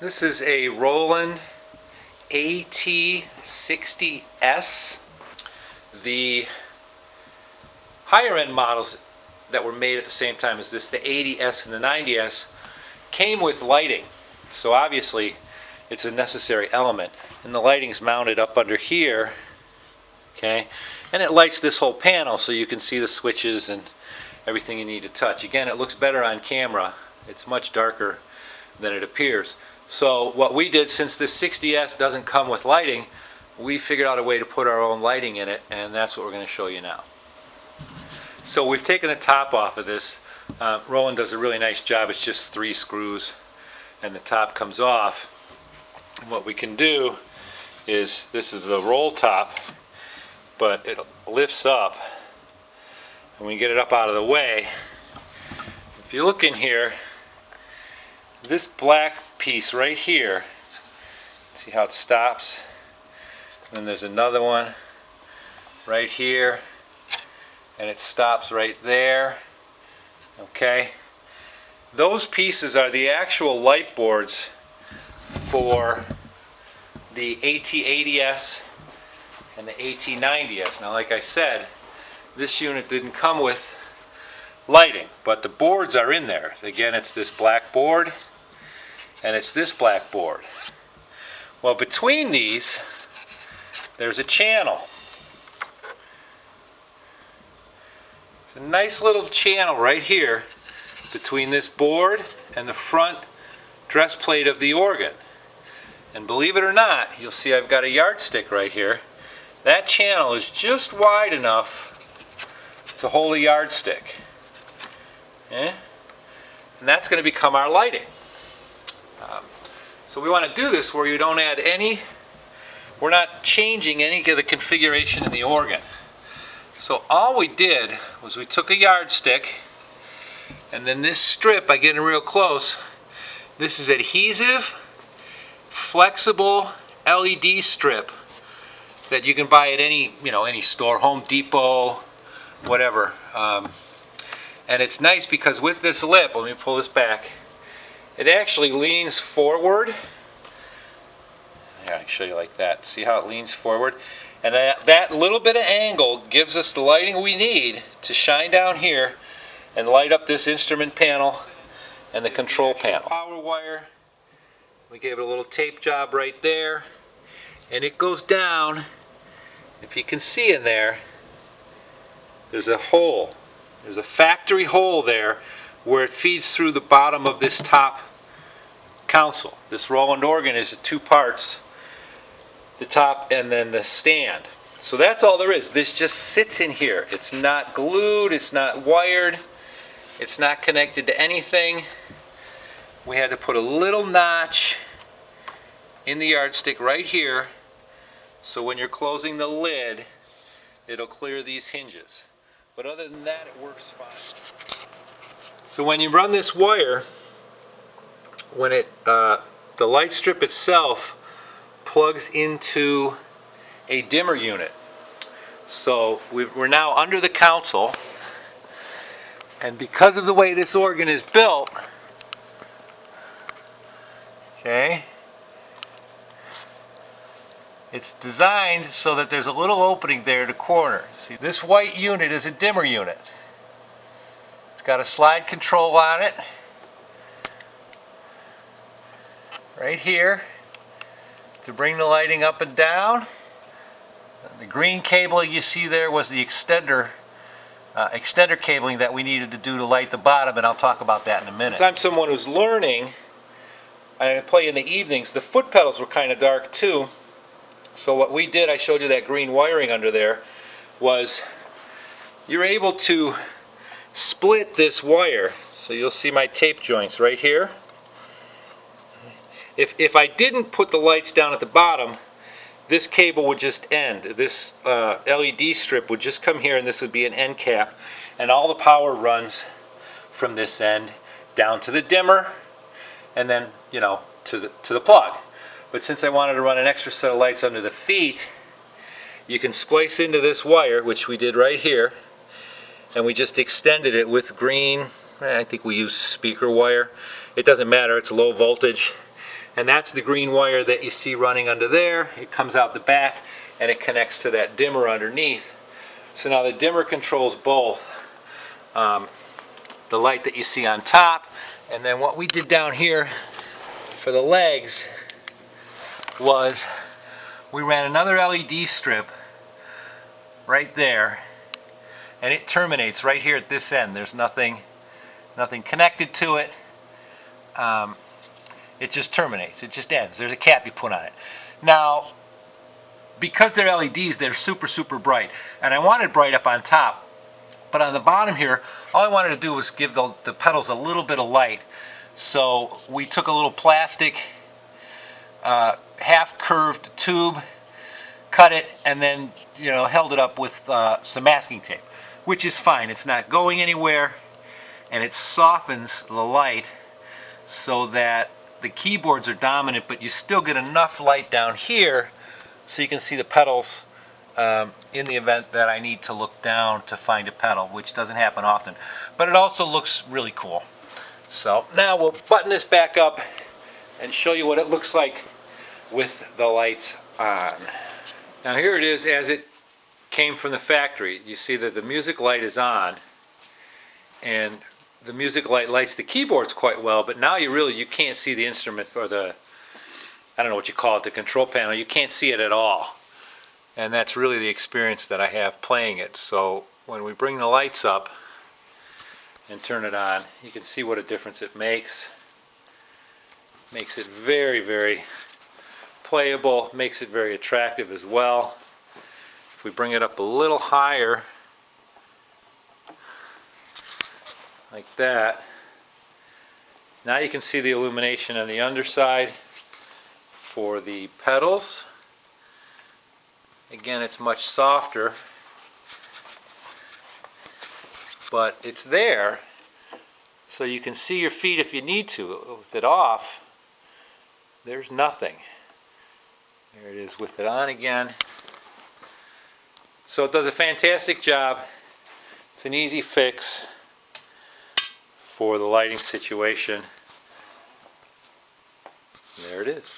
This is a Roland AT-60S. The higher end models that were made at the same time as this, the 80S and the 90S, came with lighting. So obviously it's a necessary element. And the lighting's mounted up under here, okay? And it lights this whole panel so you can see the switches and everything you need to touch. Again, it looks better on camera. It's much darker than it appears. So what we did, since this 60S doesn't come with lighting, we figured out a way to put our own lighting in it, and that's what we're going to show you now. So we've taken the top off of this. Roland does a really nice job. It's just 3 screws and the top comes off. And what we can do is, this is the roll top, but it lifts up, and we get it up out of the way. If you look in here, this black piece right here, see how it stops? And then there's another one right here, and it stops right there. Okay, those pieces are the actual light boards for the AT-80S and the AT-90S. Now, like I said, this unit didn't come with lighting, but the boards are in there. Again, it's this black board and it's this black board. Well, between these there's a channel. It's a nice little channel right here between this board and the front dress plate of the organ. And believe it or not, you'll see I've got a yardstick right here. That channel is just wide enough to hold a yardstick. And that's going to become our lighting. So we want to do this where you don't add any, we're not changing any of the configuration in the organ. So all we did was we took a yardstick, and then this strip, I get in real close, this is adhesive, flexible LED strip that you can buy at any, any store, Home Depot, whatever. And it's nice because with this lip, let me pull this back, it actually leans forward. Yeah, I can show you like that. See how it leans forward? And that little bit of angle gives us the lighting we need to shine down here and light up this instrument panel and the control panel. Power wire, we gave it a little tape job right there, and it goes down. If you can see in there, there's a hole. There's a factory hole there where it feeds through the bottom of this top console. This Roland organ is 2 parts, the top and then the stand. So that's all there is. This just sits in here. It's not glued, it's not wired, it's not connected to anything. We had to put a little notch in the yardstick right here, so when you're closing the lid, it'll clear these hinges. But other than that, it works fine. So when you run this wire, when the light strip itself plugs into a dimmer unit. So we're now under the console, and because of the way this organ is built, okay, it's designed so that there's a little opening there to corner. See, this white unit is a dimmer unit. It's got a slide control on it right here to bring the lighting up and down. The green cable you see there was the extender cabling that we needed to do to light the bottom, and I'll talk about that in a minute. Since I'm someone who's learning, I play in the evenings, the foot pedals were kind of dark too. So what we did, I showed you that green wiring under there, was you're able to split this wire. So you'll see my tape joints right here. If I didn't put the lights down at the bottom, this cable would just end. This LED strip would just come here, and this would be an end cap, and all the power runs from this end down to the dimmer, and then to the plug. But since I wanted to run an extra set of lights under the feet, you can splice into this wire, which we did right here, and we just extended it with green, I think we used speaker wire. It doesn't matter, it's low voltage. And that's the green wire that you see running under there. It comes out the back and it connects to that dimmer underneath. So now the dimmer controls both the light that you see on top, and then what we did down here for the legs was we ran another LED strip right there, and it terminates right here at this end. There's nothing connected to it. It just terminates. It just ends. There's a cap you put on it. Now, because they're LEDs, they're super bright, and I wanted bright up on top, but on the bottom here, all I wanted to do was give the pedals a little bit of light. So we took a little plastic half curved tube, cut it, and then held it up with some masking tape, which is fine. It's not going anywhere, and it softens the light so that the keyboards are dominant, but you still get enough light down here so you can see the pedals in the event that I need to look down to find a pedal, which doesn't happen often. But it also looks really cool. So now we'll button this back up and show you what it looks like with the lights on. Now here it is as it came from the factory. You see that the music light is on, and the music light lights the keyboards quite well, but now you can't see the instrument, or the, I don't know what you call it, the control panel. You can't see it at all. And that's really the experience that I have playing it. So when we bring the lights up and turn it on, you can see what a difference it makes. Makes it very playable, makes it very attractive as well. If we bring it up a little higher, like that, now you can see the illumination on the underside for the pedals. Again, it's much softer, but it's there, so you can see your feet if you need to. With it off, there's nothing. There it is with it on again. So it does a fantastic job. It's an easy fix for the lighting situation. There it is.